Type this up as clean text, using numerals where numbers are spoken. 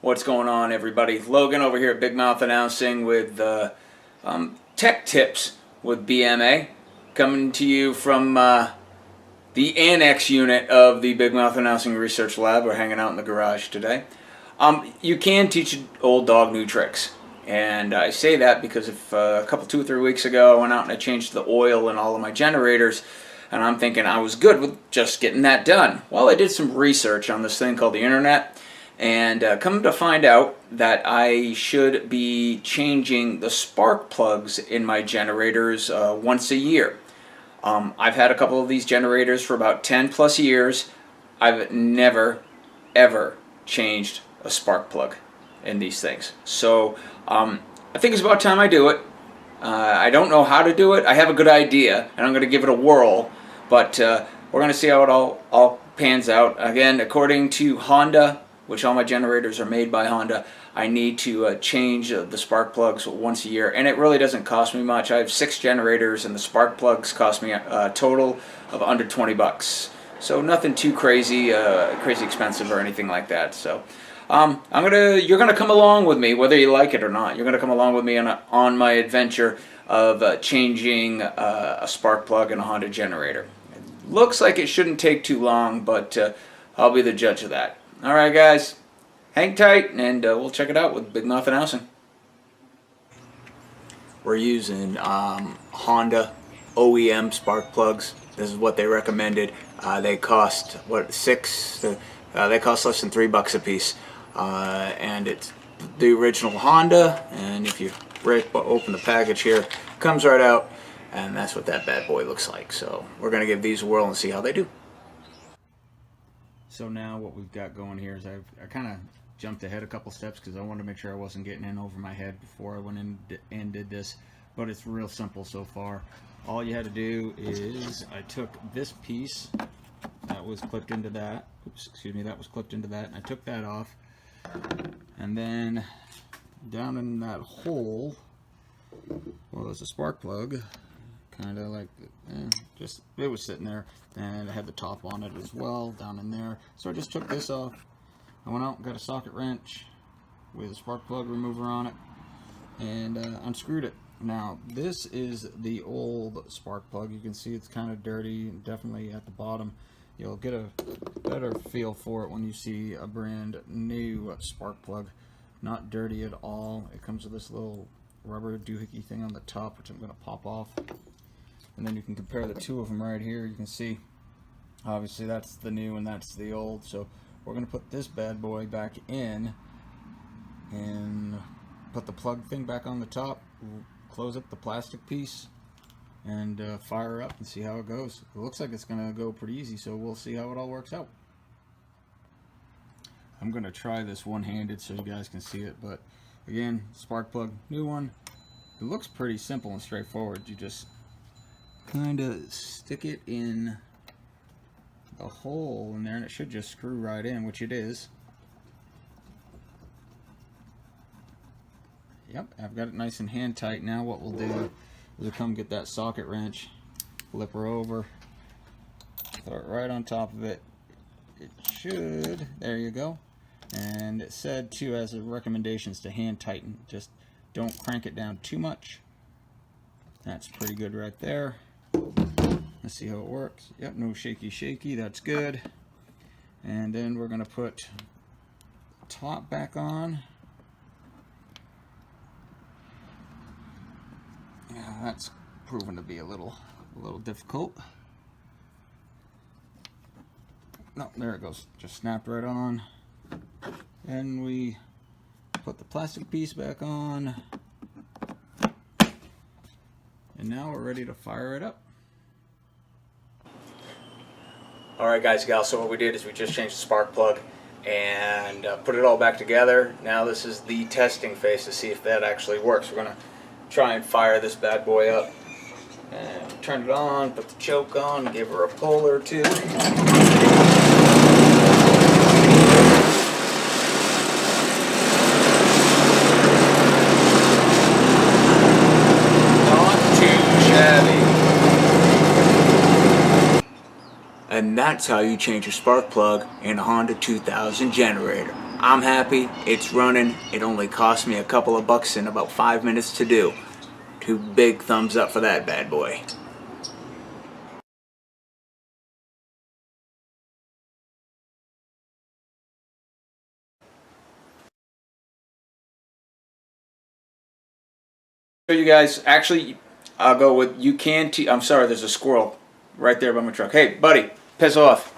What's going on, everybody? Logan over here at Big Mouth Announcing with tech tips with BMA, coming to you from the annex unit of the Big Mouth Announcing Research Lab. We're hanging out in the garage today. You can teach an old dog new tricks, and I say that because if two or 3 weeks ago I went out and I changed the oil in all of my generators, and I'm thinking I was good with just getting that done. Well, I did some research on this thing called the internet, and come to find out that I should be changing the spark plugs in my generators once a year. I've had a couple of these generators for about 10 plus years. I've never ever changed a spark plug in these things, so I think it's about time I do it. I don't know how to do it. I have a good idea and I'm going to give it a whirl, but we're going to see how it all pans out. Again, according to Honda, which all my generators are made by Honda, I need to change the spark plugs once a year, and it really doesn't cost me much. I have 6 generators and the spark plugs cost me a total of under 20 bucks. So nothing too crazy expensive or anything like that. So you're gonna come along with me whether you like it or not. You're gonna come along with me on my adventure of changing a spark plug in a Honda generator. It looks like it shouldn't take too long, but I'll be the judge of that. Alright guys, hang tight and we'll check it out with Big Mouth Announcing. We're using Honda OEM spark plugs. This is what they recommended. They cost they cost less than $3 a piece, and it's the original Honda. And if you open the package here, it comes right out, and that's what that bad boy looks like. So we're gonna give these a whirl and see how they do. So now what we've got going here is I kind of jumped ahead a couple steps because I wanted to make sure I wasn't getting in over my head before I went in and did this. But it's real simple so far. All you had to do is I took this piece that was clipped into that. Oops, excuse me, that was clipped into that. And I took that off. And then down in that hole, well, there's a spark plug. Kind of like, just, it was sitting there, and I had the top on it as well down in there. So I just took this off. I went out and got a socket wrench with a spark plug remover on it and unscrewed it. Now this is the old spark plug. You can see it's kind of dirty, definitely at the bottom. You'll get a better feel for it when you see a brand new spark plug. Not dirty at all. It comes with this little rubber doohickey thing on the top, which I'm going to pop off. And then you can compare the two of them right here. You can see, obviously that's the new and that's the old. So we're going to put this bad boy back in and put the plug thing back on the top, close up the plastic piece, and fire up and see how it goes. It looks like it's going to go pretty easy, so we'll see how it all works out. I'm going to try this one-handed so you guys can see it, but again, spark plug, new one. It looks pretty simple and straightforward. You just kind of stick it in the hole in there and it should just screw right in, which it is. Yep, I've got it nice and hand tight. Now what we'll do is we'll come get that socket wrench, flip her over, throw it right on top of it. It should, there you go. And it said too, as a recommendations, to hand tighten, just don't crank it down too much. That's pretty good right there. Let's see how it works. Yep, no shaky, that's good. And then we're going to put the top back on. Yeah, that's proven to be a little difficult. No, there it goes. Just snapped right on. And we put the plastic piece back on. And now we're ready to fire it up. Alright guys and gals, so what we did is we just changed the spark plug and put it all back together. Now this is the testing phase to see if that actually works. We're going to try and fire this bad boy up. And turn it on, put the choke on, give her a pull or two. And that's how you change your spark plug in a Honda 2000 generator. I'm happy. It's running. It only cost me a couple of bucks and about 5 minutes to do. Two big thumbs up for that bad boy. So you guys, actually, I'll go with you can. I'm sorry, there's a squirrel right there by my truck. Hey, buddy, piss off.